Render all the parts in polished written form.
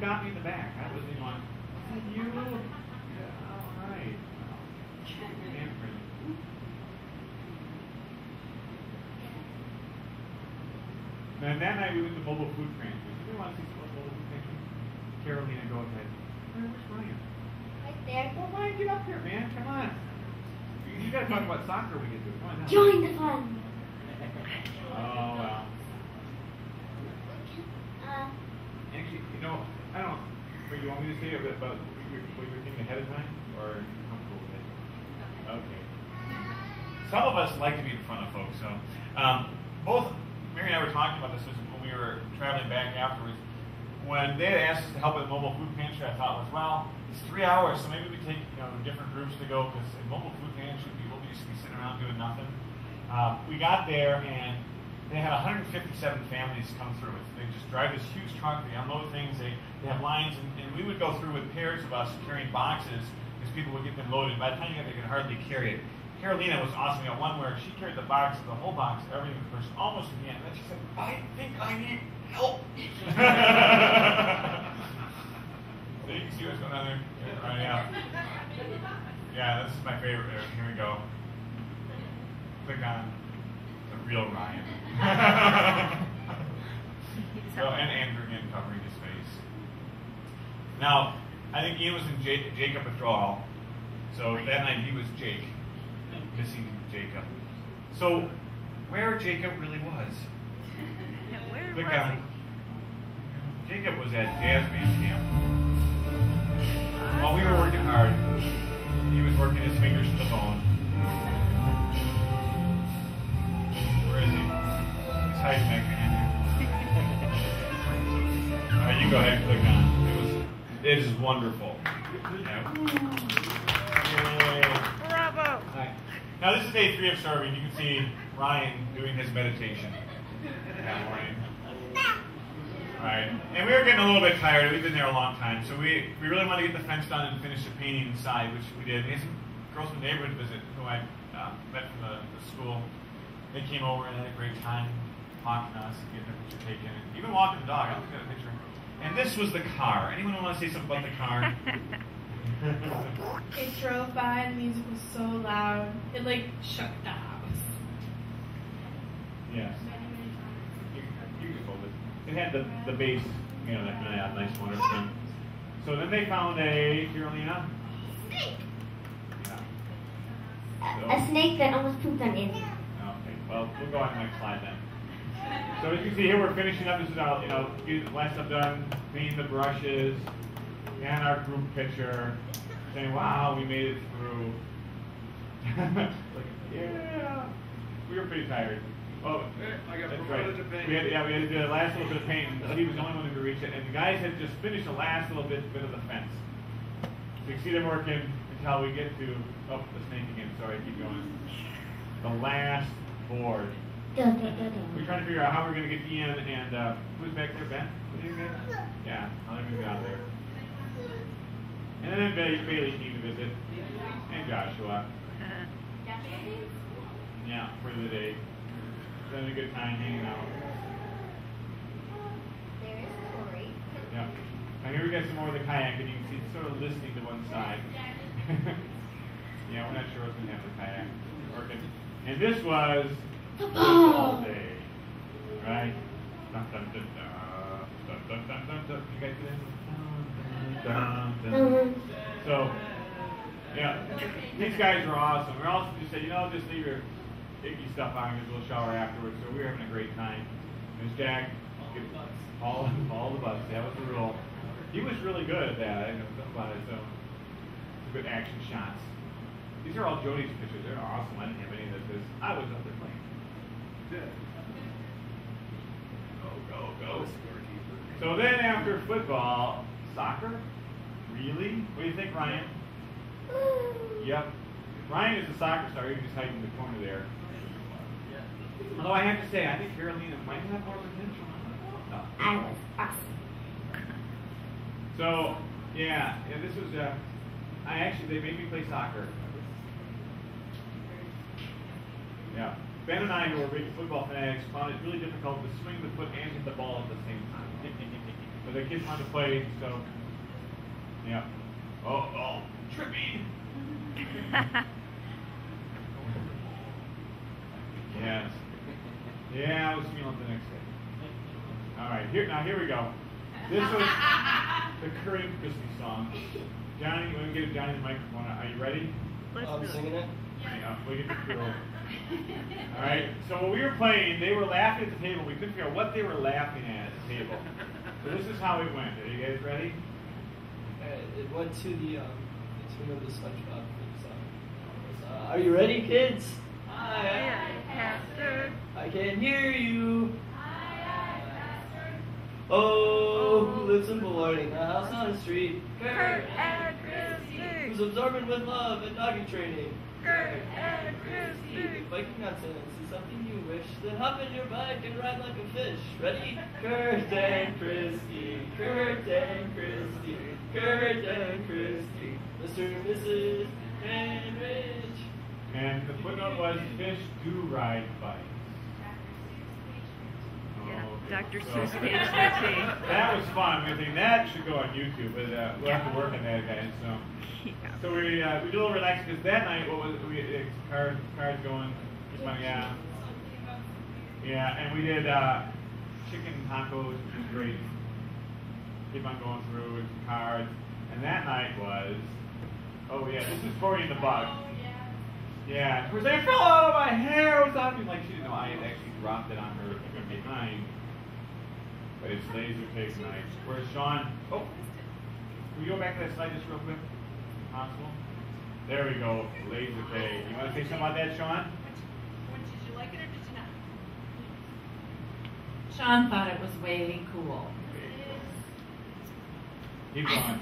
got me in the back? I wasn't even on. Was it you? Yeah, all right. And that night we went to mobile food pantry. Do you want to see some mobile food pantry? Carolina, go ahead. Where's Ryan? Right there. Well, Ryan, get up here, man. Come on. You got to talk about soccer we get to. Come on now. Join the fun. Oh, well. Actually, you know, I don't know. Wait, you want me to say a bit about what you were thinking ahead of time? Or are you comfortable with it? Okay. Some of us like to be in front of folks, so both Mary and I were talking about this when we were traveling back afterwards. When they had asked us to help with mobile food pantry, I thought was, well, it's 3 hours, so maybe we take different groups to go, because in mobile food pantry, people used to be sitting around doing nothing. We got there, and they had 157 families come through. They just drive this huge truck, they unload things, they have lines, and we would go through with pairs of us carrying boxes, because people would get them loaded. By the time you got there, they could hardly carry it. Carolina was awesome. We got one where she carried the box, the whole box, everything was pushed almost to the end. And then she said, I think I need help. So you can see what's going on there? Right, yeah. Yeah, this is my favorite. Here we go. Click on the real Ryan. So, and Andrew again covering his face. Now, I think Ian was in Jacob withdrawal. So that night he was Jake. Missing Jacob. So, where Jacob really was? Where Click was on. Jacob was at jazz band camp. While we were working hard, he was working his fingers to the bone. Where is he? He's hiding back behind here. Alright, you go ahead and click on. It is wonderful. Yeah. Yay. Bravo! Right. Now this is day 3 of serving. You can see Ryan doing his meditation that morning. Right. And we were getting a little bit tired. We've been there a long time. So we really wanted to get the fence done and finish the painting inside, which we did. We had some girls from the neighborhood visit who I met from the school. They came over and had a great time talking to us and getting their picture taken. And even walking the dog. I don't think I got a picture. And this was the car. Anyone want to say something about the car? It drove by and the music was so loud, it like shook the house. Yes. You can hold it. It had the base, that nice motor thing. So then they found a Carolina. Snake. Yeah. A snake that almost pooped on Andy. Okay. Well, we'll go on to the next slide then. So as you can see here, we're finishing up. This is our, getting the last stuff done, painting the brushes, and our group picture, saying, "Wow, we made it through." Yeah, we were pretty tired. Oh, I got that's promoted right. to paint. We had to do the last little bit of painting. He was the only one who could reach it, and the guys had just finished the last little bit of the fence. So you can see them working until we get to the snake again. Sorry, keep going. The last board. We're trying to figure out how we're going to get Ian and who's back there, Ben? Yeah, how they're going to get out there. And then Bailey came to visit, and Joshua. Yeah, for the day. Having a good time hanging out. There is Corey. Yeah. Now here we got some more of the kayak, and you can see it's sort of listening to one side. Yeah, we're not sure what's going to happen with the kayak. Working. And this was all day. Right? Dun, dun, dun, dun, dun, dun, dun, dun, dun. You guys get it? Dun, dun, dun. So, yeah, these guys are awesome. We also just said, just leave your icky stuff on and get a little shower afterwards. So we were having a great time. There's Jack. All the butts. That was the rule. He was really good at that. I didn't know about it. So, good action shots. These are all Jody's pictures. They're awesome. I didn't have any of this. I was up there playing. Good. Go. So then after football, soccer? Really? What do you think, Ryan? Yep. Ryan is a soccer star. He's just hiding in the corner there. Although I have to say, I think Carolina might have more potential. No. I was awesome. So, yeah, this was, they made me play soccer. Yeah. Ben and I, who are big football fanatics, found it really difficult to swing the foot and hit the ball at the same time. But the kids want to play, so yeah. Oh, tripping. Yes. Yeah, I was feeling it the next day. All right, here we go. This was the Curry Christie song. Johnny, let me get Johnny the microphone. Are you ready? Let's do it. Singing it? Yeah, we'll get the crew over. All right, so when we were playing, they were laughing at the table. We couldn't figure out what they were laughing at the table. So this is how it went. Are you guys ready? It went to the tune of the SpongeBob theme song. Are you ready, kids? Pastor. I can hear you. Oh, who lives in Beloit in a house on the street? Kurt and Christy. Who's absorbent with love and doggy training? Kurt and Christy. Biking nonsense is something you wish. Then hop in your bike and ride like a fish. Ready? Kurt and Christy. Kurt and Christy. Kurt and Christy. Mr. and Mrs. and Rich. And the footnote was fish do ride bikes. Yeah, Okay. Dr. So- Seuss page 13. That was fun. I think that should go on YouTube, but we'll have to work on that, guys. So we did a little relaxed because that night we had cards going. Just fun, yeah. Yeah, and we did chicken tacos, which was great. Keep on going through with some cards, and that night was this is Cory and the Bug. Yeah, of course I fell out of my hair. It was on me like she didn't know I had actually dropped it on her from behind. But it's laser cake night. Where's Sean? Oh, can we go back to that slide just real quick? Possible? There we go. Laser cake. You want to say something about that, Sean? Did you like it or did you not? Sean thought it was way cool. Keep going.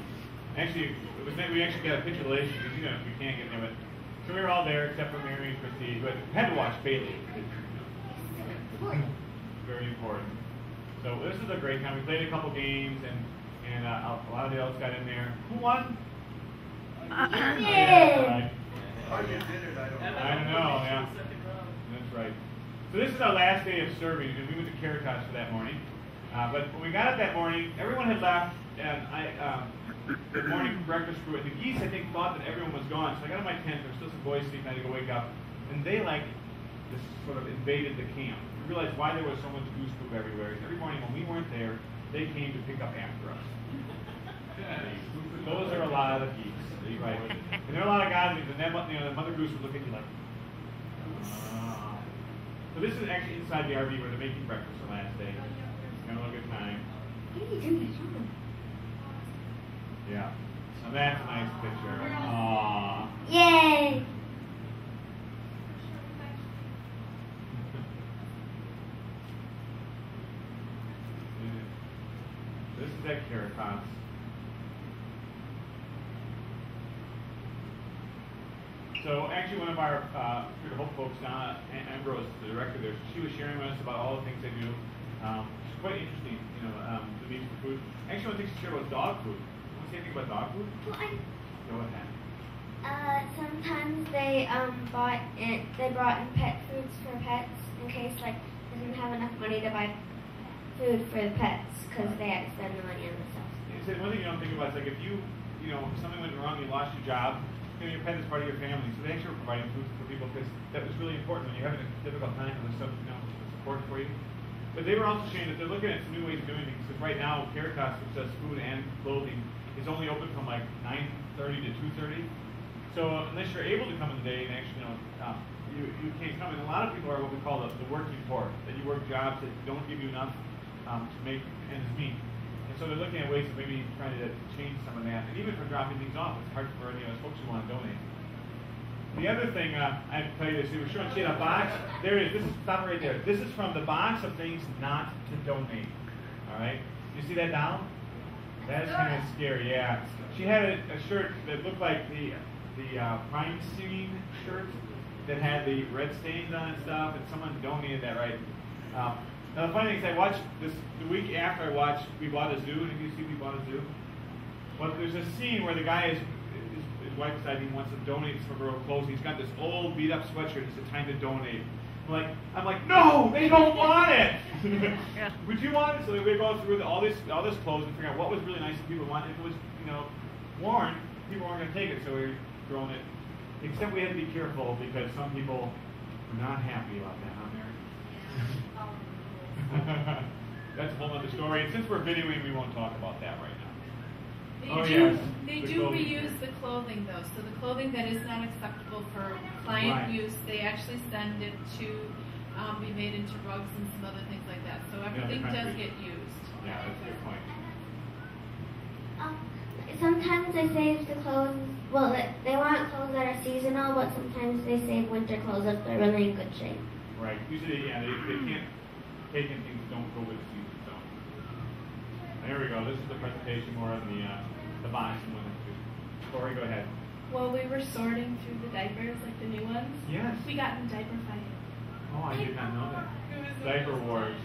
Actually, we actually got a picture of the ladies because we can't get them. But so we were all there except for Mary and Christy, but had to watch Bailey. Very important. So this is a great time. We played a couple games and a lot of the adults got in there. Who won? Yay! How you did it, I don't know. I know, yeah. That's right. So this is our last day of serving, and we went to Caritas for that morning. But when we got up that morning, everyone had left, and the morning breakfast crew, and the geese, I think, thought that everyone was gone. So I got in my tent, there were still some boys sleeping, I had to go wake up, and they, just sort of invaded the camp. We realized why there was so much goose poop everywhere. Is every morning when we weren't there, they came to pick up after us. Those are a lot of geese. Right. And there are a lot of goslings, and then the mother goose would look at you like, So this is actually inside the RV where they're making breakfast the last day. Having a good time. Yeah. So that's a nice picture. Aww. Yay! This is at Caritas. So actually one of our Spirit of Hope folks, Donna Ambrose, the director there, she was sharing with us about all the things they do. It's quite interesting, the meats for food. Actually, one thing she shared was dog food. You want to say anything about dog food? Well, Go ahead. sometimes they brought in pet foods for pets in case they didn't have enough money to buy food for the pets because they had to spend the money on themselves. He said one thing you don't think about is if if something went wrong, you lost your job. Your pet is part of your family, so they actually were providing food for people because that was really important when you're having a difficult time and there's some support for you. But they were also saying that they're looking at some new ways of doing things because right now Caritas, which does food and clothing, is only open from 9:30 to 2:30. So unless you're able to come in the day and actually you can't come. And a lot of people are what we call the working poor, that you work jobs that don't give you enough to make ends meet. So they're looking at ways of maybe trying to change some of that. And even for dropping things off, it's hard for any of us folks who want to donate. The other thing I have to tell you this, we were showing she had a box. There it is. Stop right there. This is from the box of things not to donate. All right? You see that down? That is kind of scary, yeah. She had a shirt that looked like the crime scene shirt that had the red stains on it and stuff, and someone donated that, right? Now the funny thing is I watched this, the week after I watched We Bought a Zoo, and if you see We Bought a Zoo, well, there's a scene where the guy his wife decided he wants to donate some of her old clothes. He's got this old beat up sweatshirt. It's time to donate. I'm like, no, they don't want it. Yeah. Would you want it? So we go through all this clothes and figure out what was really nice that people wanted. If it was, worn, people weren't going to take it, so we were throwing it. Except we had to be careful because some people were not happy about that, huh, Mary? That's a whole other story. And since we're videoing, we won't talk about that right now. They The do clothing. reuse the clothing though. So the clothing that is not acceptable for client Right. use, they actually send it to be made into rugs and some other things like that. So everything does countries. get used. Yeah, that's a good point. Sometimes they save the clothes. Well, they want clothes that are seasonal, but sometimes they save winter clothes if they're really in good shape. Right. Usually, yeah, they can't take in things that don't go with the season. So there we go. This is the presentation more on the box and what it's. Corey, go ahead. Well, we were sorting through the diapers, like the new ones. Yes. We got in diaper fight. Oh, I did not know that. Diaper wars.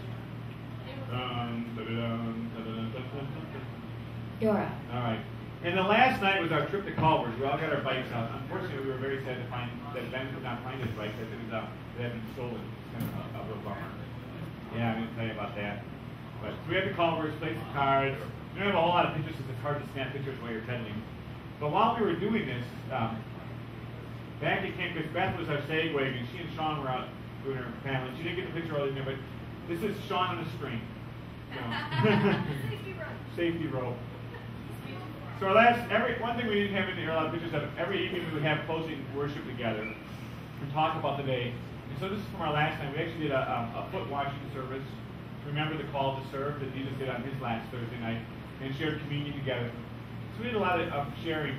Dora. All right. And the last night was our trip to Culver's. We all got our bikes out. Unfortunately, we were very sad to find that Ben could not find his bike because it had been stolen. It's kind of a real bummer. Yeah, I'm going to tell you about that. But so we had the Culver's, played some cards. We don't have a whole lot of pictures because it's hard to snap pictures while you're pedaling. But while we were doing this, back at Camp Chris, Beth was our segue, and she and Sean were out doing her paddling. She didn't get the picture all in there, but this is Sean on a string. Safety rope. So one thing we didn't have in there, a lot of pictures of, every evening we would have closing worship together and talk about the day. And so this is from our last night. We actually did a foot washing service. Remember the call to serve that Jesus did on his last Thursday night, and shared communion together. So we did a lot of sharing.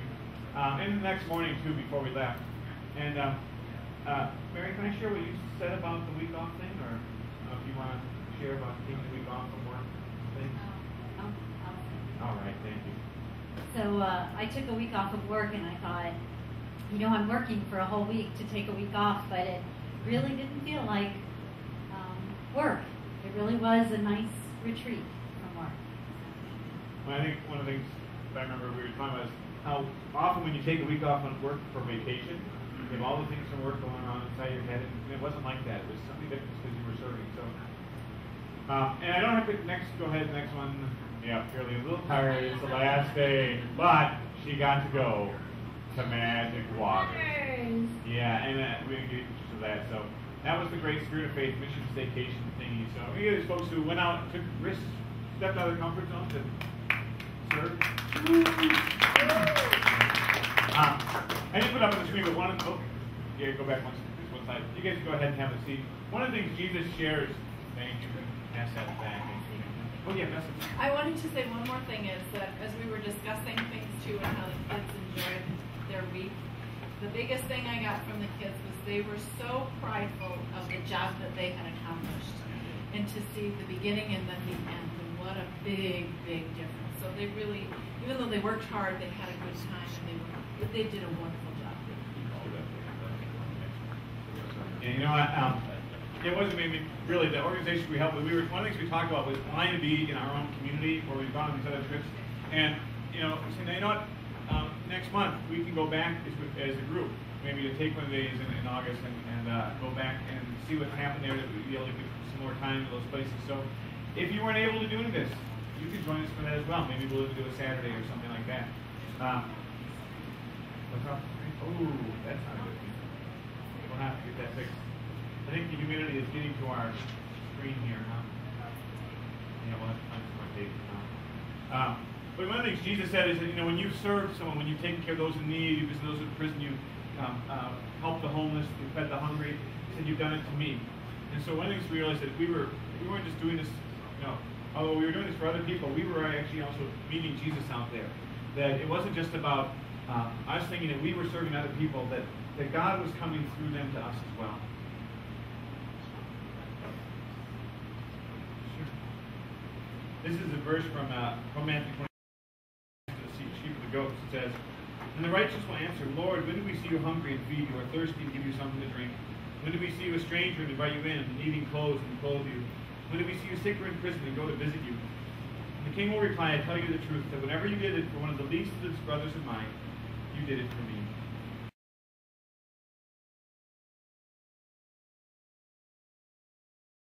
And the next morning too, before we left. And Mary, can I share what you said about the week off thing, or if you want to share about taking the week off from work thing? All right, thank you. So I took a week off of work, and I thought, I'm working for a whole week to take a week off, but it really didn't feel like work. It really was a nice retreat from work. Well, I think one of the things I remember we were talking about is how often when you take a week off on work for vacation, you have all the things from work going on inside your head, and it wasn't like that. It was something different because you were serving. So, and I don't have to go ahead, next one. Yeah, fairly a little tired. It's the last day, but she got to go to Magic Water. Yeah, and we didn't get pictures of that. So that was the Great Spirit of Faith Mission Staycation thingy. So we had these folks who went out, took risks, stepped out of their comfort zone to serve. I didn't put up on the screen, but go back one slide. You guys go ahead and have a seat. One of the things Jesus shares. Thank you. Pass that back. Oh yeah, that's it. I wanted to say one more thing is that as we were discussing things too and how the kids enjoyed their week, the biggest thing I got from the kids was they were so prideful of the job that they had accomplished, and to see the beginning and then the end, and what a big, big difference. So they really, even though they worked hard, they had a good time, and they did a wonderful job. And it wasn't maybe really the organization we helped with. One of the things we talked about was wanting to be in our own community where we've gone on these other trips. And saying, next month we can go back as a group, maybe to take one of the days in August and go back and see what happened there, that we'd be able to give some more time to those places. So if you weren't able to do this, you can join us for that as well. Maybe we'll even do a Saturday or something like that. What's up? Oh, that's not good. We'll have to get that fixed. I think the humidity is getting to our screen here, huh? Yeah, we'll have to find some more dates now. But one of the things Jesus said is that, when you serve someone, when you've taken care of those in need, you visit those in prison, you help the homeless, you fed the hungry, he said you've done it to me. And so one of the things we realized that we weren't just doing this, although we were doing this for other people, we were actually also meeting Jesus out there. That it wasn't just about us thinking that we were serving other people, that God was coming through them to us as well. This is a verse from Matthew 20, the sheep of the goats. It says, "And the righteous will answer, Lord, when did we see you hungry and feed you, or thirsty and give you something to drink? When did we see you a stranger and invite you in, and needing clothes and clothe you? When did we see you sick or in prison and go to visit you?" And the king will reply, "I tell you the truth, that whenever you did it for one of the least of these brothers of mine, you did it for me."